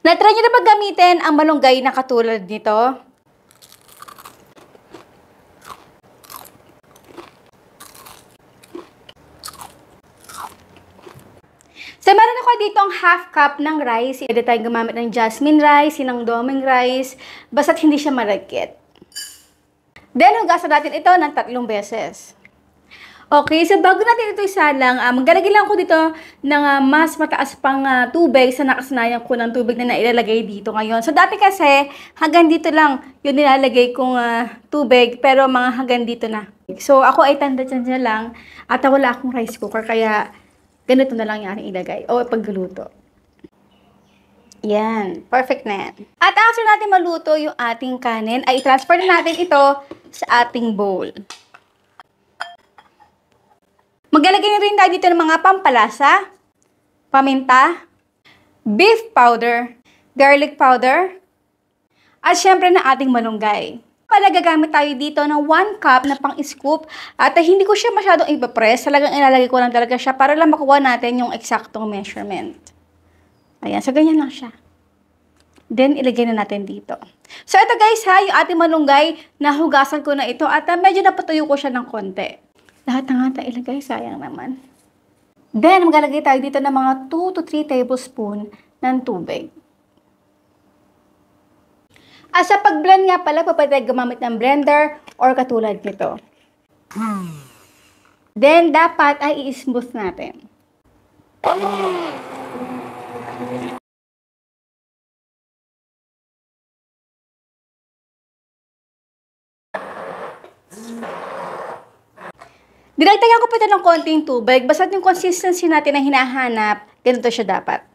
Na-try nyo na ba gamitin ang malunggay na katulad nito? So, meron ako dito ang half cup ng rice. Pwede tayong gumamit ng jasmine rice, sinangdoming rice, basta't hindi siya malagkit. Then, hugasan natin ito ng 3 beses. Okay, so bago natin ito isalang, maglalagay lang ko dito ng mas mataas pang tubig sa nakasanayan ko ng tubig na nailalagay dito ngayon. So dati kasi, hanggang dito lang yung nilalagay kong tubig, pero mga hanggang dito na. So ako ay tanda-tanda lang at wala akong rice cooker, kaya ganito na lang yung aking ilagay o pagluluto. Yan, perfect na yan. At after natin maluto yung ating kanin, ay transfer na natin ito sa ating bowl. Maglalagay na rin tayo dito ng mga pampalasa, paminta, beef powder, garlic powder, at syempre na ating malunggay. Gagamit tayo dito ng 1 cup na pang-scoop at hindi ko siya masyadong ipapress. Talagang ilalagay ko lang talaga siya para lang makuha natin yung eksaktong measurement. Ayan, so ganyan lang siya. Then, ilagay na natin dito. So, ito guys ha, yung ating malunggay, nahugasan ko na ito at medyo napatuyo ko siya ng konti. Lahat ng ata ilagay, sayang naman. Then, maglalagay tayo dito ng mga 2 to 3 tablespoon ng tubig. At sa pag-blend nga pala, pwede gumamit ng blender or katulad nito. Then, dapat ay i-smooth natin. Dinagdagan ko pa ito ng konting tubig, basta yung consistency natin na hinahanap, ganito siya dapat.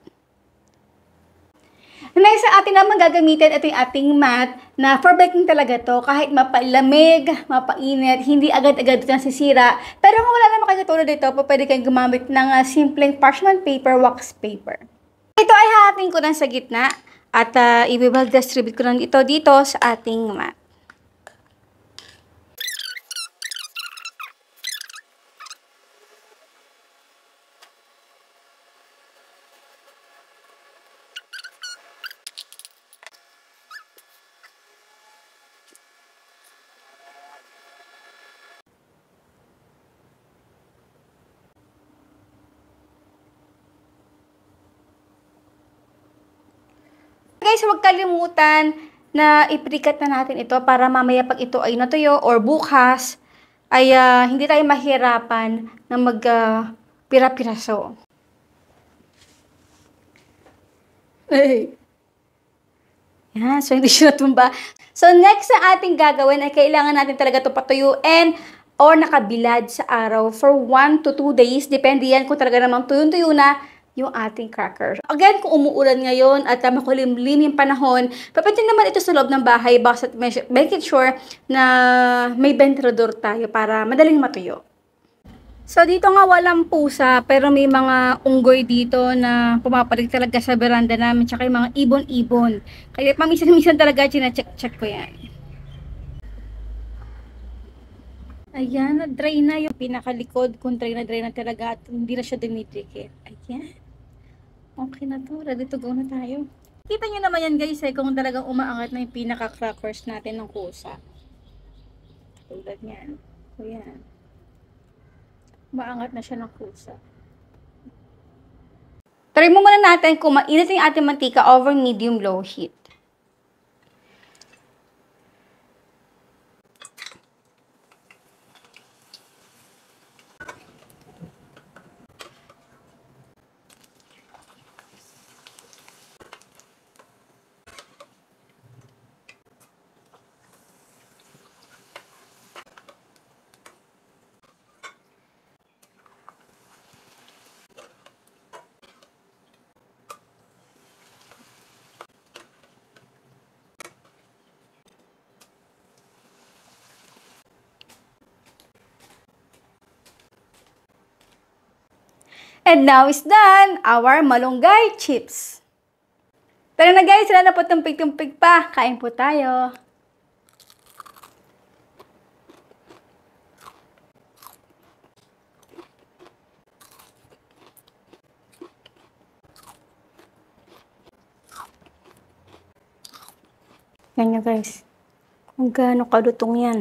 Next sa atin naman gagamitin, ito yung ating mat na for baking talaga to. Kahit mapalamig, mapainit, hindi agad-agad ito nasisira. Pero kung wala naman kayo tulad dito, pwede kayong gumamit ng simpleng parchment paper, wax paper. Ito ay hahating ko lang sa gitna at i-will distribute ko lang ito dito sa ating mat. Guys, huwag kalimutan na iprikat na natin ito para mamaya pag ito ay natuyo or bukas ay hindi tayo mahirapan na magpira-piraso. Yan, so hindi siya natumba. So next na ating gagawin ay kailangan natin talaga ito patuyuin or nakabilad sa araw for 1 to 2 days. Depende yan kung talaga namang tuyong-tuyo na yung ating cracker. Again, kung umuulan ngayon at makulimlim yung panahon, pwede naman ito sa loob ng bahay, basta make it sure na may ventilador tayo para madaling matuyo. So, dito nga walang pusa, pero may mga unggoy dito na pumapalig talaga sa veranda namin, tsaka yung mga ibon-ibon. Kaya paminsan-minsan talaga, china-check ko yan. Ayan, na-dry na yung pinakalikod, kung dry na talaga at hindi na siya dumitrikit. Ayan. Okay na to, ready to go na tayo. Kita nyo naman yan guys kung talagang umaangat na yung pinaka-crackers natin ng kusa. Tulad yan. So yan. Umaangat na siya ng kusa. Try mo muna natin kung mainit yung ating mantika over medium-low heat. And now is done, our malunggay chips. Tara na guys, wala na po tumpig-tumpig pa. Kain po tayo. Yan nyo guys. Kung gaano kalutong yan.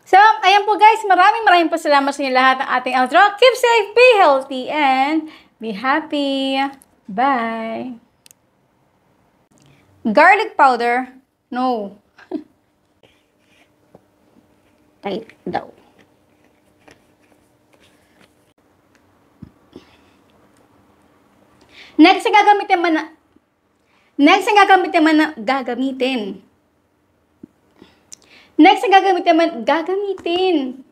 So, ayan po guys. Maraming po salamat sa inyo lahat ng ating outro. Keep safe, be healthy, and be happy. Bye. Garlic powder. No. Tight daw. Next na gagamitin man na Next na gagamitin man na gagamitin. Next na gagamitin man gagamitin.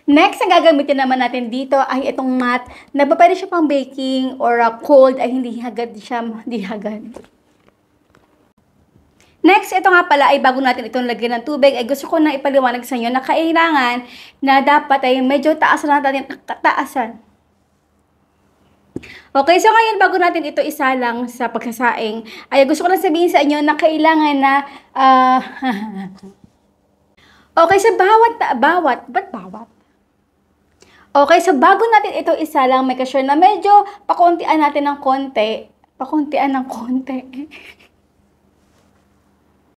Next na gagamitin naman natin dito ay itong mat na pwede siya pang baking or cold ay hindi hagad siya, hindi hagad. Next, ito nga pala ay bago natin itong lagyan ng tubig, ay gusto ko na ipaliwanag sa inyo na kailangan na dapat ay medyo taasan natin, taasan. Okay, so ngayon bago natin ito isalang sa pagsasaing, ay gusto ko lang sabihin sa inyo na kailangan na, okay, sa bawat? Okay, so bago natin ito isalang, make sure na medyo pakuntian natin ng konti,